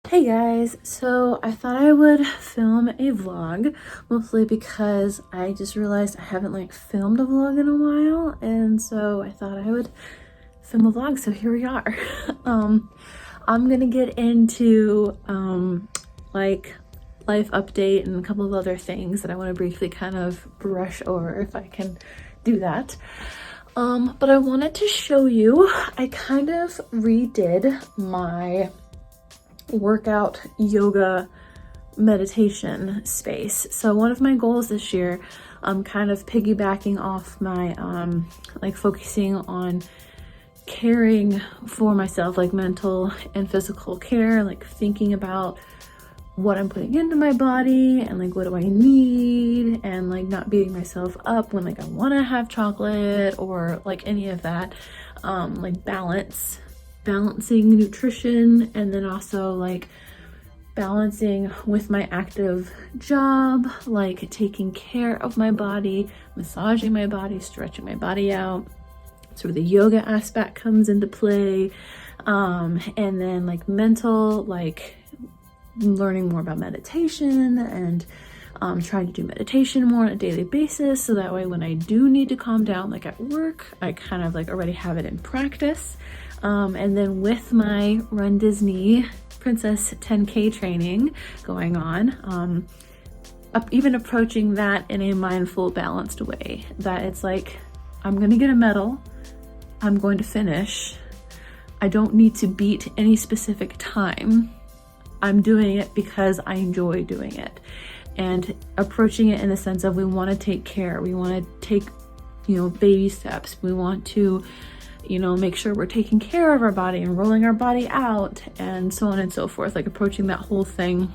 Hey guys, so I thought I would film a vlog, mostly because I just realized I haven't filmed a vlog in a while, and so I thought I would film a vlog, so here we are. I'm gonna get into like life update and a couple of other things that I want to briefly kind of brush over if I can do that. But I wanted to show you, I kind of redid my workout yoga meditation space. So one of my goals this year, I'm kind of piggybacking off my focusing on caring for myself, like mental and physical care, like thinking about what I'm putting into my body and like what do I need, and like not beating myself up when like I want to have chocolate or like any of that, like balancing nutrition, and then also like balancing with my active job, like taking care of my body, massaging my body, stretching my body out. So the yoga aspect comes into play, and then like mental, like learning more about meditation and trying to do meditation more on a daily basis, so that way when I do need to calm down like at work, I kind of like already have it in practice. And then with my runDisney Princess 10K training going on, even approaching that in a mindful, balanced way, that it's like, I'm gonna get a medal, I'm going to finish, I don't need to beat any specific time, I'm doing it because I enjoy doing it, and approaching it in the sense of we want to take care, we want to take, baby steps, we want to make sure we're taking care of our body and rolling our body out and so on and so forth, like approaching that whole thing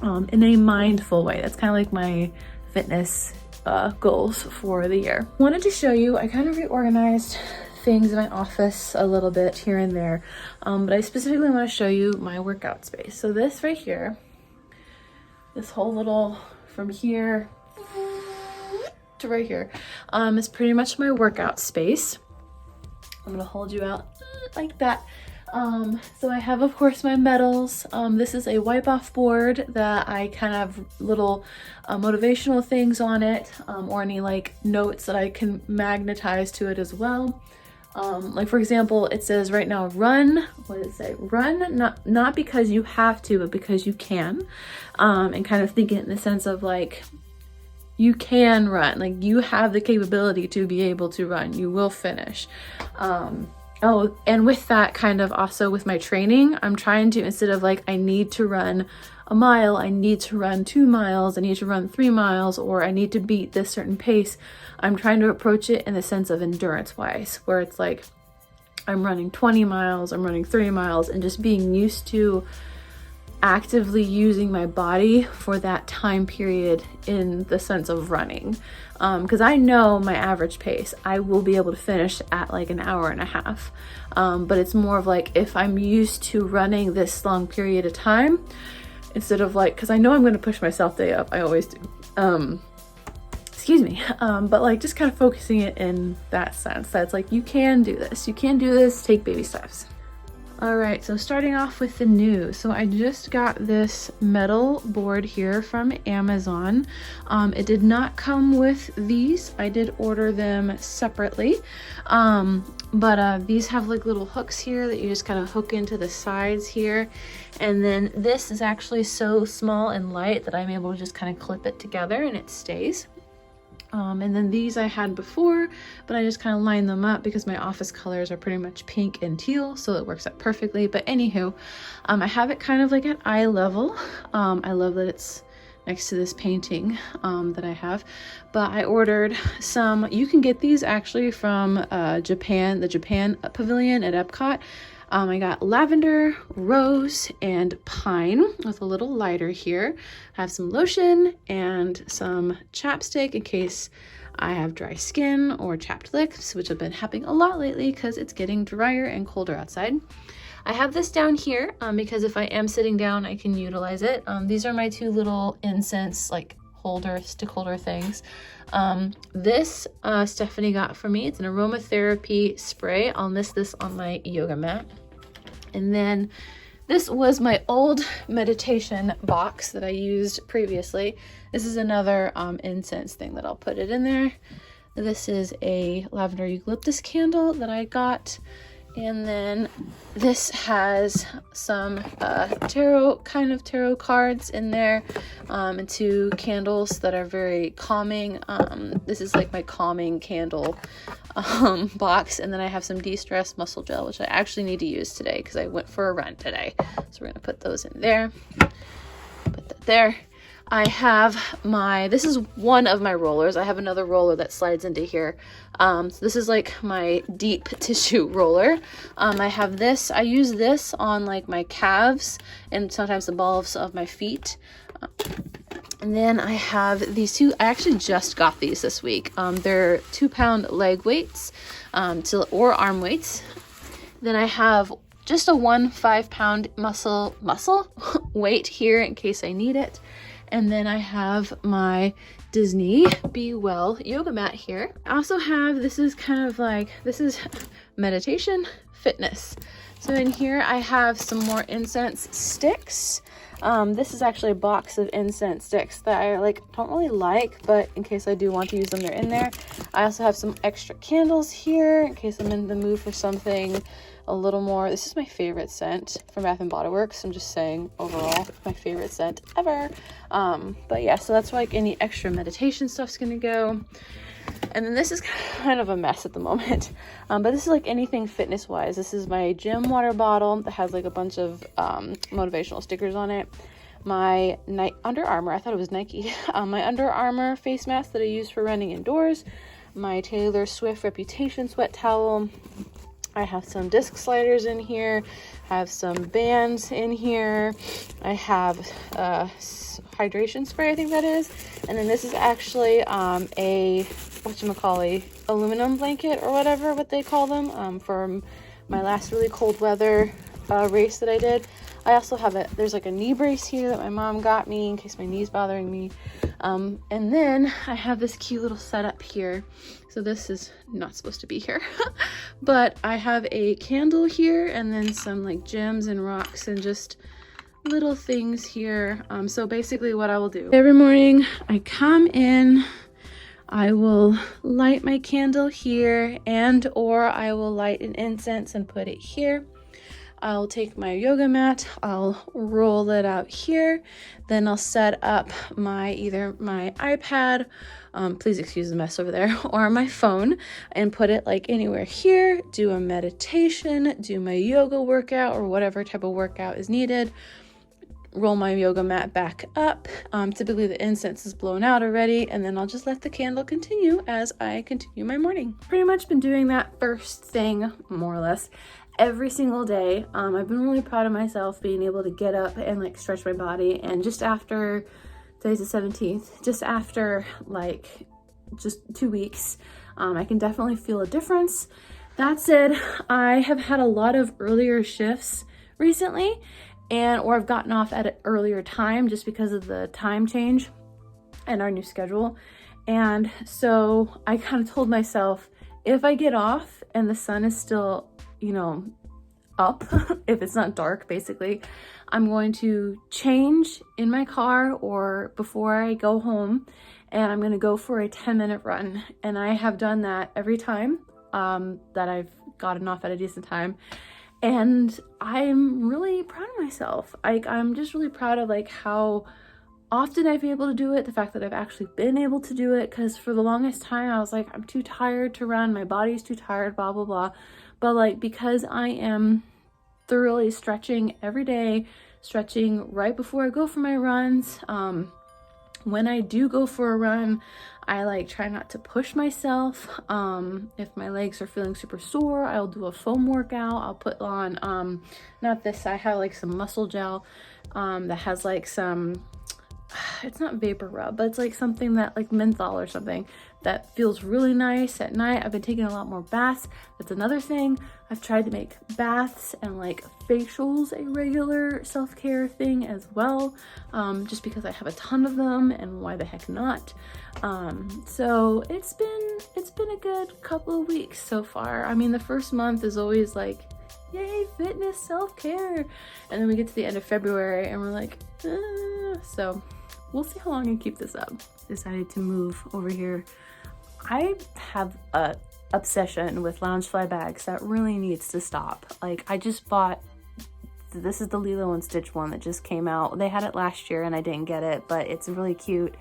in a mindful way. That's kind of like my fitness goals for the year. Wanted to show you, I kind of reorganized things in my office a little bit here and there, but I specifically want to show you my workout space. So this right here, this whole little, from here to right here, is pretty much my workout space. I'm gonna hold you out like that. So I have, of course, my medals. This is a wipe off board that I kind of little motivational things on it, or any like notes that I can magnetize to it as well. Like for example, it says right now, run, what does it say? Run, not because you have to, but because you can. And kind of think it in the sense of like, you can run, like you have the capability to be able to run, you will finish. Oh, and with that, kind of also with my training, I'm trying to, instead of like I need to run a mile, I need to run 2 miles, I need to run 3 miles, or I need to beat this certain pace, I'm trying to approach it in the sense of endurance wise, where it's like I'm running 20 miles, I'm running 30 miles, and just being used to actively using my body for that time period in the sense of running, because I know my average pace, I will be able to finish at like an hour and a half, but it's more of like if I'm used to running this long period of time, instead of like, because I know I'm going to push myself day up, I always do, excuse me, but like just kind of focusing it in that sense, that's like you can do this, take baby steps. All right, so starting off with the new. So I just got this metal board here from Amazon. It did not come with these. I did order them separately. But these have like little hooks here that you just kind of hook into the sides here. And then this is actually so small and light that I'm able to just kind of clip it together and it stays. And then these I had before, but I just kind of lined them up because my office colors are pretty much pink and teal, so it works out perfectly. But anywho, I have it kind of like at eye level. I love that it's next to this painting that I have, but I ordered some. You can get these actually from Japan, the Japan Pavilion at Epcot. I got lavender, rose, and pine with a little lighter here. I have some lotion and some chapstick in case I have dry skin or chapped lips, which have been happening a lot lately because it's getting drier and colder outside. I have this down here because if I am sitting down, I can utilize it. These are my 2 little incense like stick holder things. This Stephanie got for me. It's an aromatherapy spray. I'll list this on my yoga mat. And then This was my old meditation box that I used previously. This is another incense thing that I'll put it in there. This is a lavender eucalyptus candle that I got. And then this has some tarot cards in there, and 2 candles that are very calming. This is like my calming candle box. And then I have some de-stress muscle gel, which I actually need to use today because I went for a run today. So we're gonna put those in there. Put that there. I have this is one of my rollers. I have another roller that slides into here. So this is like my deep tissue roller. I have this. I use this on like my calves and sometimes the balls of my feet. And then I have these 2. I actually just got these this week. They're 2-pound leg weights or arm weights. Then I have just a 5-pound muscle weight here in case I need it. And then I have my Disney Be Well yoga mat here. I also have, this is meditation fitness. So in here I have some more incense sticks. This is actually a box of incense sticks that I don't really like, but in case I do want to use them, they're in there. I also have some extra candles here in case I'm in the mood for something a little more. This is my favorite scent from Bath & Body Works. I'm just saying overall, my favorite scent ever. But yeah, so that's where any extra meditation stuff's gonna go. And then this is kind of a mess at the moment. But this is anything fitness wise. This is my gym water bottle that has a bunch of motivational stickers on it. My Under Armour, I thought it was Nike. My Under Armour face mask that I use for running indoors. My Taylor Swift Reputation sweat towel. I have some disc sliders in here. I have some bands in here. I have hydration spray, I think that is. And then this is actually a aluminum blanket or what they call them for my last really cold weather race that I did. I also have there's a knee brace here that my mom got me in case my knee's bothering me. And then I have this cute little setup here. So this is not supposed to be here, but I have a candle here and then some gems and rocks and just little things here. So basically what I will do every morning, I come in, I will light my candle here or I will light an incense and put it here. I'll take my yoga mat, I'll roll it out here, then I'll set up either my iPad, please excuse the mess over there, or my phone, and put it anywhere here, do a meditation, do my yoga workout or whatever type of workout is needed, roll my yoga mat back up. Typically the incense is blown out already, and then I'll just let the candle continue as I continue my morning. Pretty much been doing that first thing, more or less, every single day. I've been really proud of myself being able to get up and stretch my body, and just after, today's the 17th, just after just 2 weeks, I can definitely feel a difference. That said, I have had a lot of earlier shifts recently, or I've gotten off at an earlier time just because of the time change and our new schedule. And so I kind of told myself, if I get off and the sun is still up, if it's not dark, basically, I'm going to change in my car or before I go home, and I'm going to go for a 10-minute run. And I have done that every time that I've gotten off at a decent time. And I'm really proud of myself. I'm just really proud of how often I've been able to do it, the fact that I've actually been able to do it, because for the longest time I was I'm too tired to run, my body's too tired, blah, blah, blah. But because I am thoroughly stretching every day, stretching right before I go for my runs, when I do go for a run, I try not to push myself. If my legs are feeling super sore, I'll do a foam workout. I'll put on, not this, I have some muscle gel that has some, it's not vapor rub, but it's something that menthol or something that feels really nice at night. I've been taking a lot more baths. That's another thing. I've tried to make baths and facials a regular self-care thing as well, just because I have a ton of them, and why the heck not. So it's been a good couple of weeks so far. I mean, the first month is always yay, fitness, self-care. And then we get to the end of February and we're like, so we'll see how long I keep this up. Decided to move over here. I have a obsession with Loungefly bags that really needs to stop. Like, I just bought, this is the Lilo and Stitch one that just came out. They had it last year and I didn't get it, but it's really cute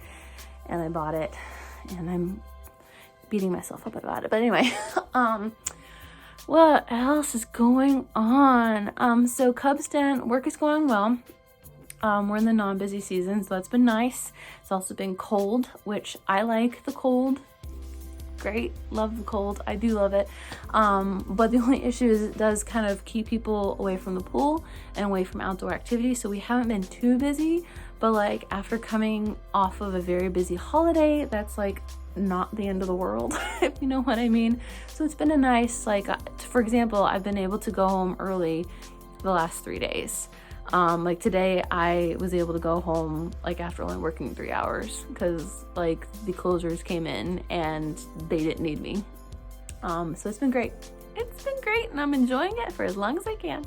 and I bought it and I'm beating myself up about it. But anyway, what else is going on? So Cubs Den work is going well. We're in the non-busy season, so that's been nice. It's also been cold, which I like the cold. Great, love the cold. I do love it. But the only issue is it does kind of keep people away from the pool and away from outdoor activities. So we haven't been too busy, but like after coming off of a very busy holiday, that's like not the end of the world, if you know what I mean. So it's been a nice, like, for example, I've been able to go home early the last 3 days. Like today I was able to go home like after only working 3 hours because like the closers came in and they didn't need me. So it's been great. It's been great and I'm enjoying it for as long as I can.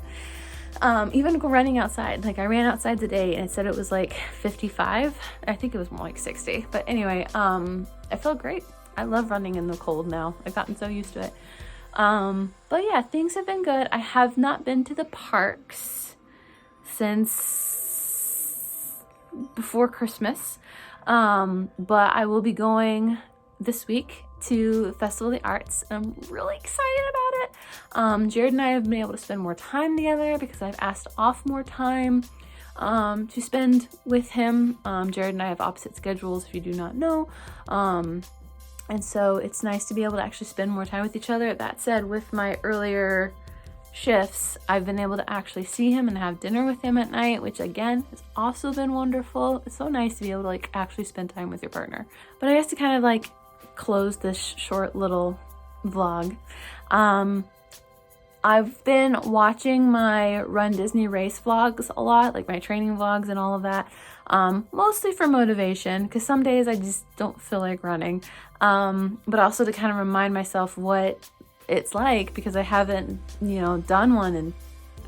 Even running outside, like I ran outside today and it said it was like 55. I think it was more like 60, but anyway, I felt great. I love running in the cold now. I've gotten so used to it. But yeah, things have been good. I have not been to the parks since before Christmas, but I will be going this week to Festival of the Arts. I'm really excited about it. Jared and I have been able to spend more time together because I've asked off more time to spend with him. Jared and I have opposite schedules, if you do not know, and so it's nice to be able to actually spend more time with each other. That said, with my earlier shifts, I've been able to actually see him and have dinner with him at night, which again has also been wonderful. It's so nice to be able to like actually spend time with your partner. But I guess to kind of like close this short little vlog, I've been watching my Run Disney race vlogs a lot, like my training vlogs and all of that, mostly for motivation because some days I just don't feel like running, but also to kind of remind myself what it's like because I haven't, done one in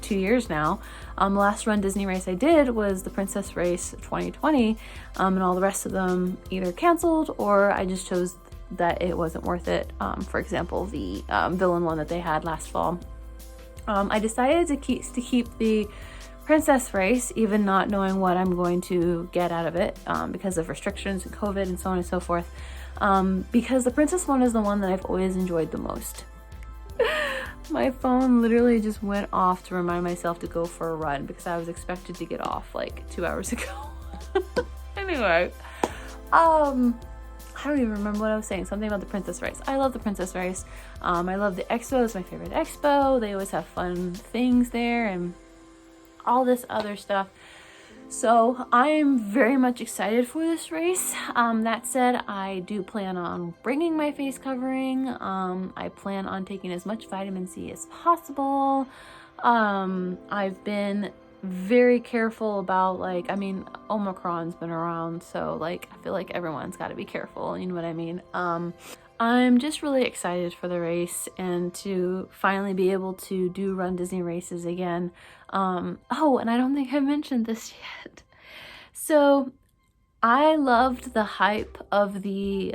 2 years now. The last Run Disney race I did was the Princess Race 2020, and all the rest of them either canceled or I just chose that it wasn't worth it. For example, the villain one that they had last fall. I decided to keep the Princess Race, even not knowing what I'm going to get out of it because of restrictions and COVID and so on and so forth, because the Princess one is the one that I've always enjoyed the most. My phone literally just went off to remind myself to go for a run because I was expected to get off like 2 hours ago. Anyway, I don't even remember what I was saying. Something about the Princess Race. I love the Princess Race. I love the expo. It's my favorite expo. They always have fun things there and all this other stuff. So I'm very much excited for this race. That said, I do plan on bringing my face covering. I plan on taking as much vitamin C as possible. I've been very careful about Omicron's been around, so I feel like everyone's got to be careful, you know what I mean? I'm just really excited for the race and to finally be able to do Run Disney races again. Oh, and I don't think I mentioned this yet. So I loved the hype of the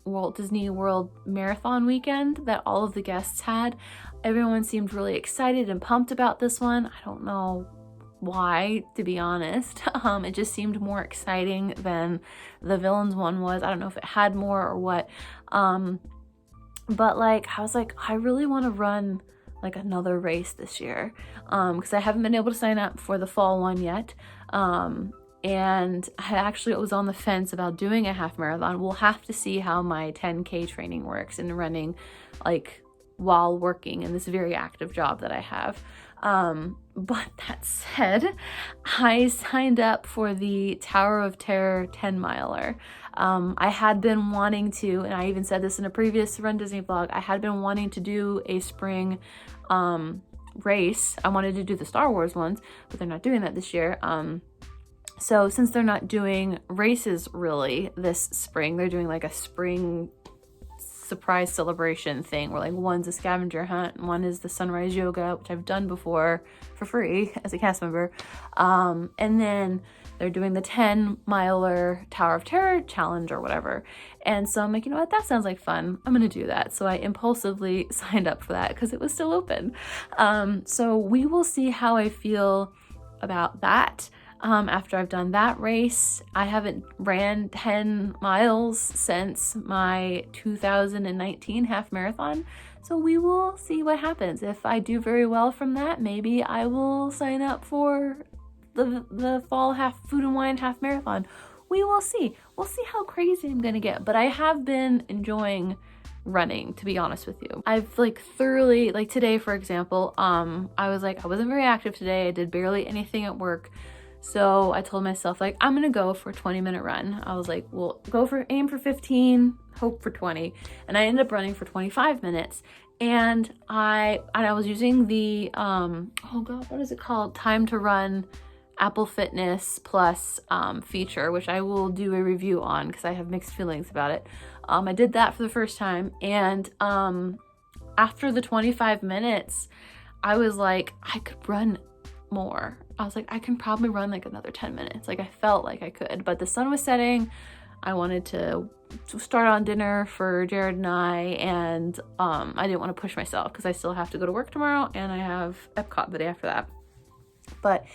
Walt Disney World Marathon weekend that all of the guests had. Everyone seemed really excited and pumped about this one. I don't know why, to be honest. It just seemed more exciting than the Villains one was. I don't know if it had more or what. But I was like, I really want to run another race this year, because I haven't been able to sign up for the fall one yet. And I actually was on the fence about doing a half marathon. We'll have to see how my 10K training works and running while working in this very active job that I have. But that said, I signed up for the Tower of Terror 10 miler. I had been wanting to, and I even said this in a previous Run Disney vlog, I had been wanting to do a spring race. I wanted to do the Star Wars ones, but they're not doing that this year. So since they're not doing races really this spring, they're doing a spring surprise celebration thing where like one's a scavenger hunt and one is the sunrise yoga, which I've done before for free as a cast member. And then they're doing the 10-miler Tower of Terror challenge or whatever. And so I'm like, you know what, that sounds like fun. I'm gonna do that. So I impulsively signed up for that because it was still open. So we will see how I feel about that. After I've done that race. I haven't ran 10 miles since my 2019 half marathon. So we will see what happens. If I do very well from that, maybe I will sign up for the fall Food and Wine half marathon. We will see. We'll see how crazy I'm gonna get. But I have been enjoying running, to be honest with you. I've like thoroughly, like today for example, I was like, I wasn't very active today. I did barely anything at work. So I told myself like, I'm gonna go for a 20-minute run. I was like, well, aim for 15, hope for 20. And I ended up running for 25 minutes. And I was using the, oh God, what is it called? Time to Run Apple Fitness Plus feature, which I will do a review on because I have mixed feelings about it. I did that for the first time. And after the 25 minutes, I was like, I could run more. I was like, I can probably run like another 10 minutes. Like I felt like I could, but the sun was setting. I wanted to start on dinner for Jared and and I didn't want to push myself because I still have to go to work tomorrow and I have Epcot the day after that. But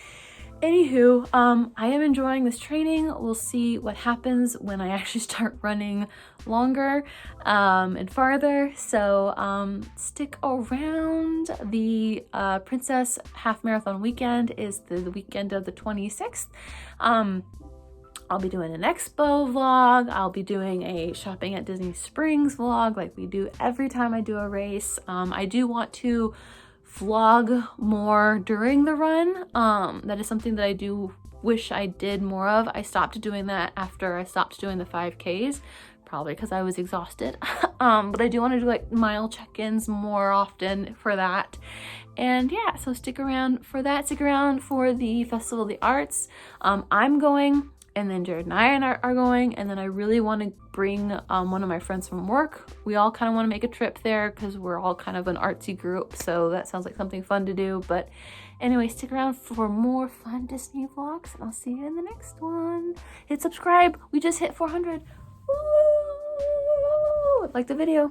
anywho, I am enjoying this training. We'll see what happens when I actually start running longer and farther. So stick around. The Princess Half Marathon weekend is the weekend of the 26th. I'll be doing an expo vlog. I'll be doing a shopping at Disney Springs vlog like we do every time I do a race. I do want to vlog more during the run. That is something that I do wish I did more of. I stopped doing that after I stopped doing the 5Ks, probably because I was exhausted. But I do want to do like mile check-ins more often for that. And yeah, so stick around for that. Stick around for the Festival of the Arts. I'm going, and then Jared and I are going, and then I really want to bring one of my friends from work. We all kind of want to make a trip there because we're all kind of an artsy group, so that sounds like something fun to do. But anyway, stick around for more fun Disney vlogs, and I'll see you in the next one. Hit subscribe. We just hit 400. Woo! Like the video.